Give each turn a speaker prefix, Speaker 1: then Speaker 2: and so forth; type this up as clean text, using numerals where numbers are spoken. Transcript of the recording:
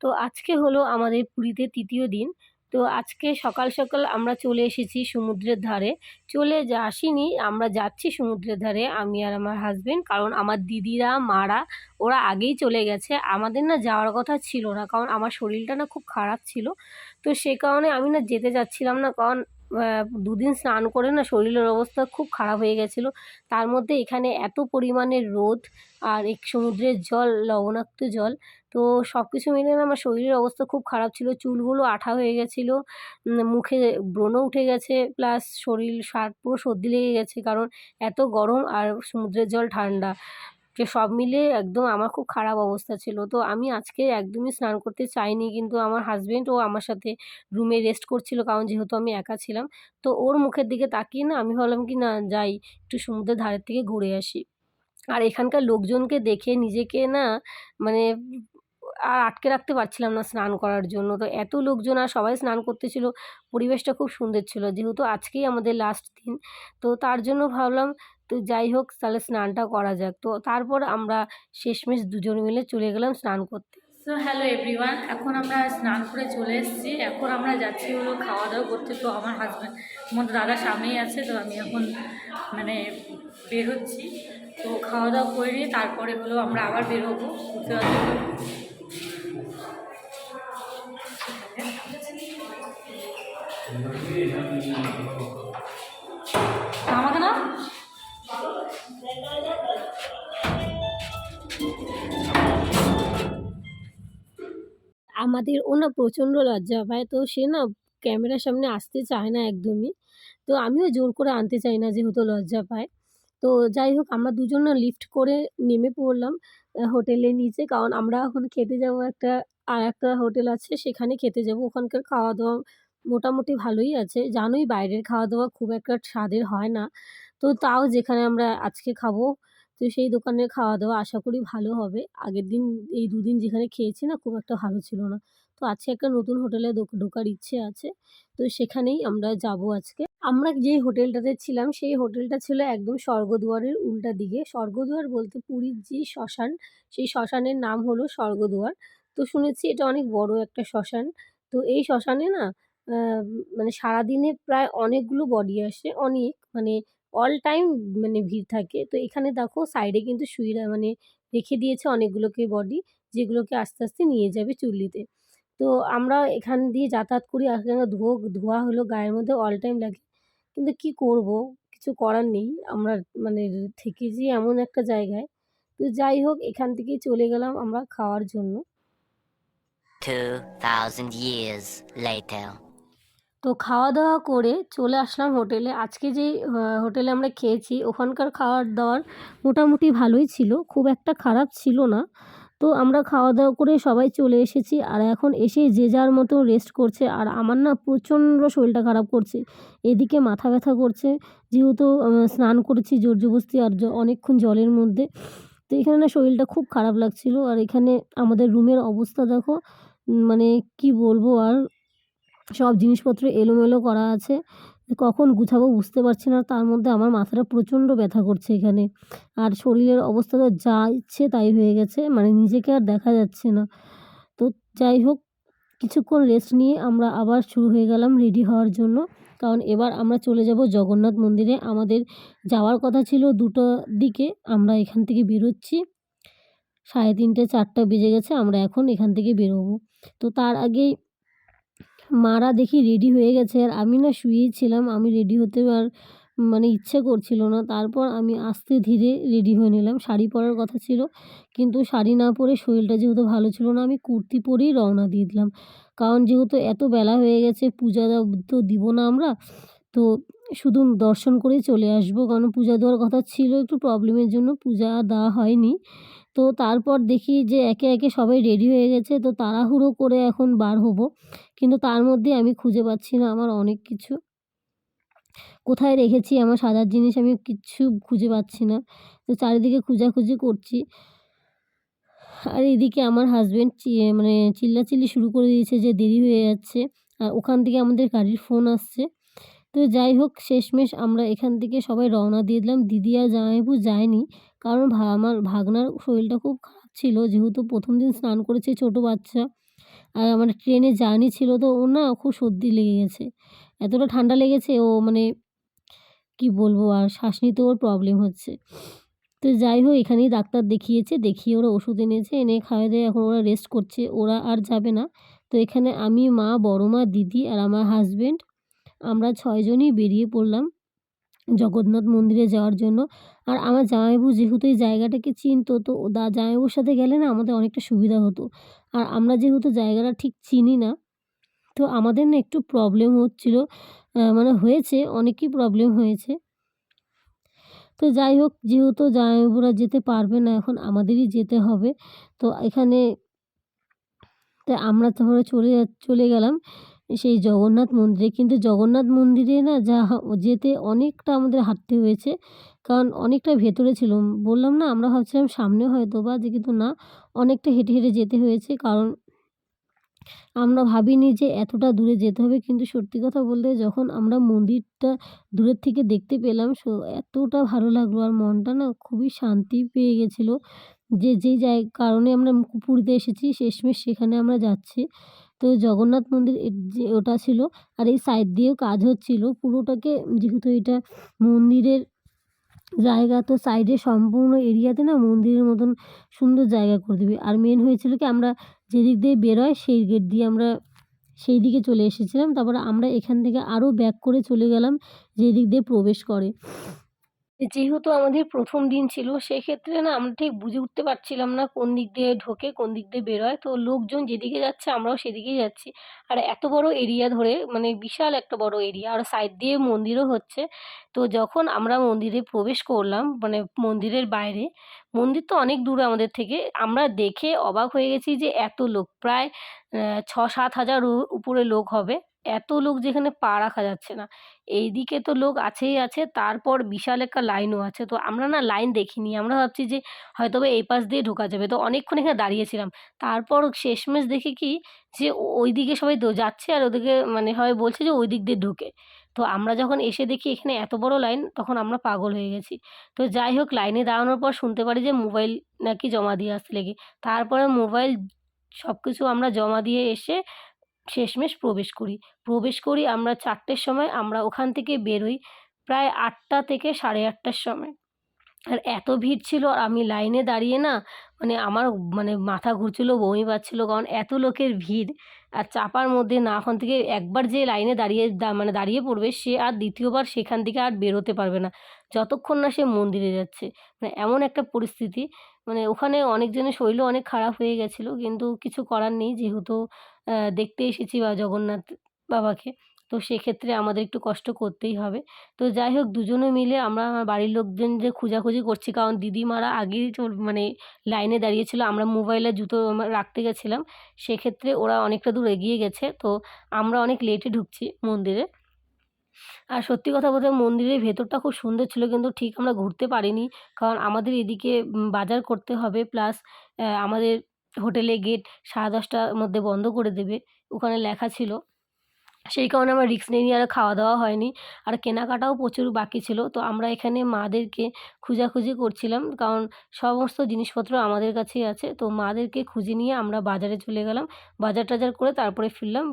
Speaker 1: তো আজকে হলো আমাদের পুরীতে ৩য় দিন। তো আজকে সকাল, সকাল আমরা চলে এসেছি সমুদ্রের ধারে। আসিনি, আমরা যাচ্ছি সমুদ্রের ধারে আমি আর আমার হাসব্যান্ড। কারণ আমার দিদিরা, মারা ওরা আগেই চলে গেছে। আমাদের না যাওয়ার কথা ছিল না। কারণ আমার শরীরটা না খুব খারাপ ছিল। তো সে কারণে আমি না যেতে চাচ্ছিলাম না। কারণ ২ দিন স্নান করে না শরীরের অবস্থা খুব খারাপ হয়ে গেছিলো। তার মধ্যে এখানে এত পরিমাণে রোদ আর সমুদ্রের জল লবণাক্ত জল। তো সব কিছু মিলিয়ে না আমার শরীরের অবস্থা খুব খারাপ ছিল। চুলগুলো আঠা হয়ে গেছিলো, মুখে ব্রণ উঠে গেছে, প্লাস শরীর পুরো সর্দি লেগে গেছে। কারণ এত গরম আর সমুদ্রের জল ঠান্ডা। তো সব মিলিয়ে একদম আমার খুব খারাপ অবস্থা ছিল। তো আমি আজকে একদমই স্নান করতে চাইনি, কিন্তু আমার হাসব্যান্ড ও আমার সাথে রুমে রেস্ট করছিল, কারণ যেহেতু আমি একা ছিলাম। তো ওর মুখের দিকে তাকিয়ে না আমি ভাবলাম কি না যাই, একটু সমুদ্রের ধারের থেকে ঘুরে আসি। আর এখানকার লোকজনকে দেখে নিজেকে না মানে আর আটকে রাখতে পারছিলাম না স্নান করার জন্য। তো এত লোকজন আর সবাই স্নান করতেছিল। পরিবেশটা খুব সুন্দর ছিল। যেহেতু আজকেই আমাদের লাস্ট দিন, তো তার জন্য ভাবলাম তো যাই হোক তাহলে স্নানটা করা যাক। তো তারপর আমরা শেষমেশ দুজন মিলে চলে গেলাম স্নান করতে। সো হ্যালো এভরিওয়ান, এখন আমরা স্নান করে চলে এসেছি। এখন আমরা যাচ্ছি হলো খাওয়া দাওয়া করতে। তো আমার হাজব্যান্ড, আমার দাদা সামনেই আছে। তো আমি এখন মানে বের হচ্ছি। তো খাওয়া দাওয়া করে নিয়ে তারপরে হলো আমরা আবার বেরোবো ঘুরতে যাওয়ার। আমাকে না আমাদের ও না প্রচণ্ড লজ্জা পায়। তো সে না ক্যামেরার সামনে আসতে চায় না একদমই। তো আমিও জোর করে আনতে চাই না, যেহেতু লজ্জা পায়। তো যাই হোক আমরা দুজন না লিফট করে নেমে পড়লাম হোটেলের নিচে। কারণ আমরা এখন খেতে যাবো আরেকটা হোটেল আছে, সেখানে খেতে যাবো। ওখানকার খাওয়া-দাওয়া মোটামুটি ভালোই আছে। জানোই বাইরের খাওয়া-দাওয়া খুব একটা স্বাদের হয় না। তো তাও যেখানে আমরা আজকে খাবো, তো সেই দোকানের খাওয়া-দাওয়া আশা করি ভালো হবে। আগের দিন এই ২ দিন যেখানে খেয়েছি না খুব একটা ভালো ছিল না। তো আজকে একটা নতুন হোটেলে ঢোকার ইচ্ছে আছে। তো সেখানেই আমরা যাবো আজকে। আমরা যেই হোটেলটাতে ছিলাম সেই হোটেলটা ছিল একদম স্বর্গদুয়ারের উল্টা দিকে। স্বর্গদুয়ার বলতে পুরীর যে শ্মশান, সেই শ্মশানের নাম হলো স্বর্গদুয়ার। তো শুনেছি এটা অনেক বড় একটা শ্মশান। তো এই শ্মশানে না আ মানে সারাদিনে প্রায় অনেকগুলো বডি আসে। অনেক মানে অল টাইম মানে ভিড় থাকে। তো এখানে দেখো সাইডে কিন্তু মানে রেখে দিয়েছে অনেকগুলোকে বডি, যেগুলোকে আস্তে, আস্তে নিয়ে যাবে চুল্লিতে। তো আমরা এখান দিয়ে যাতায়াত করি। আর এখানে ধোঁয়া হলো গায়ের মধ্যে অল টাইম লাগে। কিন্তু কি করব? কিছু করার নেই। আমরা মানে থেকেছি এমন একটা জায়গায়। তো যাই হোক এখান থেকেই চলে গেলাম আমরা খাওয়ার জন্য।
Speaker 2: 2000 years later.
Speaker 1: তো খাওয়া-দাওয়া করে চলে আসলাম হোটেলে। আজকে যেই হোটেলে আমরা খেয়েছি ওখানকার খাবার-দাবার মোটামুটি ভালোই ছিল। খুব একটা খারাপ ছিল না। তো আমরা খাওয়া-দাওয়া করে সবাই চলে এসেছি। আর এখন এসে যে যার মতো রেস্ট করছে। আর আমার না প্রচণ্ড শরীরটা খারাপ করছে। এদিকে মাথা ব্যথা করছে। যেহেতু স্নান করেছি জোর-জবস্তি আর অনেকক্ষণ জলের মধ্যে। তো এখানে না শরীরটা খুব খারাপ লাগছিল। আর এখানে আমাদের রুমের অবস্থা দেখো। মানে কি বলবো আর, সব জিনিসপত্র এলোমেলো করা আছে। কখন গুছাবো বুঝতে পারছি না। তার মধ্যে আমার মাথাটা প্রচণ্ড ব্যথা করছে এখানে। আর শরীরের অবস্থা তো যা ইচ্ছে তাই হয়ে গেছে। মানে নিজেকে আর দেখা যাচ্ছে না। তো যাই হোক কিছুক্ষণ রেস্ট নিয়ে আমরা আবার শুরু হয়ে গেলাম রেডি হওয়ার জন্য। কারণ এবার আমরা চলে যাব জগন্নাথ মন্দিরে। আমাদের যাওয়ার কথা ছিল ২টোর দিকে। আমরা এখান থেকে বেরোচ্ছি ৩:৩০ ৪টা বেজে গেছে। আমরা এখন এখান থেকে বেরোবো। তো তার আগেই মারা দেখি রেডি হয়ে গেছে। আর আমি না শুয়েই ছিলাম। আমি রেডি হতে আর মানে ইচ্ছে করছিল না। তারপর আমি আস্তে ধীরে রেডি হয়ে নিলাম। শাড়ি পরার কথা ছিল। কিন্তু শাড়ি না পরে শরীরটা যেহেতু ভালো ছিল না, আমি কুর্তি পরেই রওনা দিয়ে দিলাম। কারণ যেহেতু এত বেলা হয়ে গেছে, পূজা তো দিব না আমরা। তো শুধু দর্শন করেই চলে আসবো। কারণ পূজা দেওয়ার কথা ছিল, একটু প্রবলেমের জন্য পূজা দেওয়া হয়নি। তো তারপর দেখি যে একে, একে সবাই রেডি হয়ে গেছে। তো তাড়াহুড়ো করে এখন বার হবো। কিন্তু তার মধ্যে আমি খুঁজে পাচ্ছি না আমার অনেক কিছু। কোথায় রেখেছি আমার সাজার জিনিস আমি কিচ্ছু খুঁজে পাচ্ছি না। তো চারিদিকে খোঁজাখুঁজি করছি। আর এদিকে আমার হাসব্যান্ড মানে চিল্লাচিল্লি শুরু করে দিয়েছে যে দেরি হয়ে যাচ্ছে। আর ওখান থেকে আমাদের গাড়ির ফোন আসছে। তো যাই হোক শেষমেশ আমরা এখান থেকে সবাই রওনা দিয়ে দিলাম। দিদি আর জামাইবাবু যায়নি। কারণ আমার ভাগনার শরীরটা খুব খারাপ ছিল। যেহেতু ১ম দিন স্নান করেছে ছোট বাচ্চা। আর মানে ট্রেনে জার্নি ছিল তো ওর না খুব সর্দি লেগে গেছে। এতটা ঠান্ডা লেগেছে ও মানে কি বলবো আর শ্বাস নিতেও ওর প্রবলেম হচ্ছে। তো যাই হোক এখানেই ডাক্তার দেখিয়েছে, দেখিয়ে ওরা ওষুধ এনেছে, এনে খাইয়ে দিয়ে এখন ওরা রেস্ট করছে। ওরা আর যাবে না। তো এখানে আমি, মা, বড় মা, দিদি আর আমার হাসব্যান্ড আমরা ৬ জনই বেরিয়ে পড়লাম জগন্নাথ মন্দিরে যাওয়ার জন্য। আর আমার জামাইবাবু যেহেতু এই জায়গাটাকে চিনতো তো জামাইবাবুর সাথে গেলে না আমাদের অনেকটা সুবিধা হতো। আর আমরা যেহেতু জায়গাটা ঠিক চিনি না তো আমাদের না একটু প্রবলেম হচ্ছিল। মানে হয়েছে, অনেকই প্রবলেম হয়েছে। তো যাই হোক যেহেতু জামাইবাবুরা যেতে পারবে না এখন আমাদেরই যেতে হবে। তো এখানে আমরা তাহলে চলে গেলাম সেই জগন্নাথ মন্দিরে। কিন্তু জগন্নাথ মন্দিরে না যেতে অনেকটা আমাদের হাঁটতে হয়েছে। কারণ অনেকটা ভেতরে ছিল। বললাম না আমরা ভাবছিলাম সামনে হয়তোবা কিন্তু না, অনেকটা হেঁটে, হেঁটে যেতে হয়েছে। কারণ আমরা ভাবিনি যে এতটা দূরে যেতে হবে। কিন্তু সত্যি কথা বলতে যখন আমরা মন্দিরটা দূরের থেকে দেখতে পেলাম এতটা ভালো লাগলো আর মনটা না খুবই শান্তি পেয়ে গেছিল। যে যেই কারণে আমরা পুরীতে এসেছি শেষমেশ সেখানে আমরা যাচ্ছি। তো জগন্নাথ মন্দির যে ওটা ছিল আর এই সাইড দিয়েও কাজ হচ্ছিল। পুরোটাকে যেহেতু এটা মন্দিরের জায়গা তো সাইডে সম্পূর্ণ এরিয়াতে না মন্দিরের মতন সুন্দর জায়গা করে দেবে। আর মেন হয়েছিল কি আমরা যেদিক দিয়ে বেরোয় সেই গেট দিয়ে আমরা সেই দিকে চলে এসেছিলাম। তারপরে আমরা এখান থেকে আরও ব্যাক করে চলে গেলাম যেদিক দিয়ে প্রবেশ করে। যেহেতু আমাদের ১ম দিন ছিল সেক্ষেত্রে না আমরা ঠিক বুঝে উঠতে পারছিলাম না কোন দিক দিয়ে ঢোকে, কোন দিক দিয়ে বেরোয়। তো লোকজন যেদিকে যাচ্ছে আমরাও সেদিকেই যাচ্ছি। আর এত বড় এরিয়া ধরে মানে বিশাল একটা বড় এরিয়া আর সাইড দিয়ে মন্দিরও হচ্ছে। তো যখন আমরা মন্দিরে প্রবেশ করলাম মানে মন্দিরের বাইরে, মন্দির তো অনেক দূরে আমাদের থেকে। আমরা দেখে অবাক হয়ে গেছি যে এত লোক প্রায় ৬-৭ হাজার উপরে লোক হবে। এত লোক যেখানে পা রাখা যাচ্ছে না। এইদিকে তো লোক আছেই আছে, তারপর বিশাল একটা লাইনও আছে। তো আমরা না লাইন দেখিনি। আমরা ভাবছি যে হয়তোবা এই পাশ দিয়ে ঢোকা যাবে। তো অনেকক্ষণ এখানে দাঁড়িয়েছিলাম। তারপর শেষমেশ দেখি কি যে ওইদিকে সবাই যাচ্ছে আর ওদিকে মানে সবাই বলছে যে ওই দিক দিয়ে ঢোকে। তো আমরা যখন এসে দেখি এখানে এত বড় লাইন তখন আমরা পাগল হয়ে গেছি। তো যাই হোক লাইনে দাঁড়ানোর পর শুনতে পারি যে মোবাইল নাকি জমা দিয়ে আসতে লেগে। তারপরে মোবাইল সবকিছু আমরা জমা দিয়ে এসে শেষমেশ প্রবেশ করি আমরা ৪টের সময় আমরা ওখান থেকে বেরোই প্রায় ৮টা থেকে ৮:৩০টার সময়। আর এত ভিড় ছিল আর আমি লাইনে দাঁড়িয়ে না মানে আমার মানে মাথা ঘুরছিল, বমি পাচ্ছিল। কারণ এত লোকের ভিড় আর চাপার মধ্যে না ওখান থেকে একবার যে লাইনে মানে দাঁড়িয়ে পড়বে সে আর ২য় বার সেখান থেকে আর বেরোতে পারবে না। যতক্ষণ না সে মন্দিরে যাচ্ছে। মানে এমন একটা পরিস্থিতি মানে ওখানে অনেকজনের শরীরও অনেক খারাপ হয়ে গেছিল। কিন্তু কিছু করার নেই যেহেতু দেখতে এসেছি জগন্নাথ বাবাকে। তো সেক্ষেত্রে আমাদের একটু কষ্ট করতেই হবে। তো যাই হোক দুজনে মিলে আমরা আমার বাড়ির লোকজন যে খোঁজাখুঁজি করছি কারণ দিদিমারা আগেই মানে লাইনে দাঁড়িয়েছিল। আমরা মোবাইল আর জুতো রাখতে গেছিলাম। সেক্ষেত্রে ওরা অনেকটা দূর এগিয়ে গেছে। তো আমরা অনেক লেটে ঢুকছি মন্দিরে। আর সত্যি কথা বলতে মন্দিরের ভেতরটা খুব সুন্দর ছিল কিন্তু ঠিক আমরা ঘুরতে পারিনি। কারণ আমাদের এদিকে বাজার করতে হবে প্লাস আমাদের হোটেলের গেট 10:30টার মধ্যে বন্ধ করে দেবে। ওখানে লেখা ছিল। সেই কারণে আমরা রিস্ক নিইনি আর খাওয়া-দাওয়া হয়নি। আর কেনাকাটাও প্রচুর বাকি ছিল। তো আমরা এখানে মাদেরকে খোঁজাখুঁজি করছিলাম। কারণ সমস্ত জিনিসপত্র আমাদের কাছেই আছে। তো মাদেরকে খুঁজে নিয়ে আমরা বাজারে চলে গেলাম। বাজার-টাজার করে তারপরে ফিরলাম।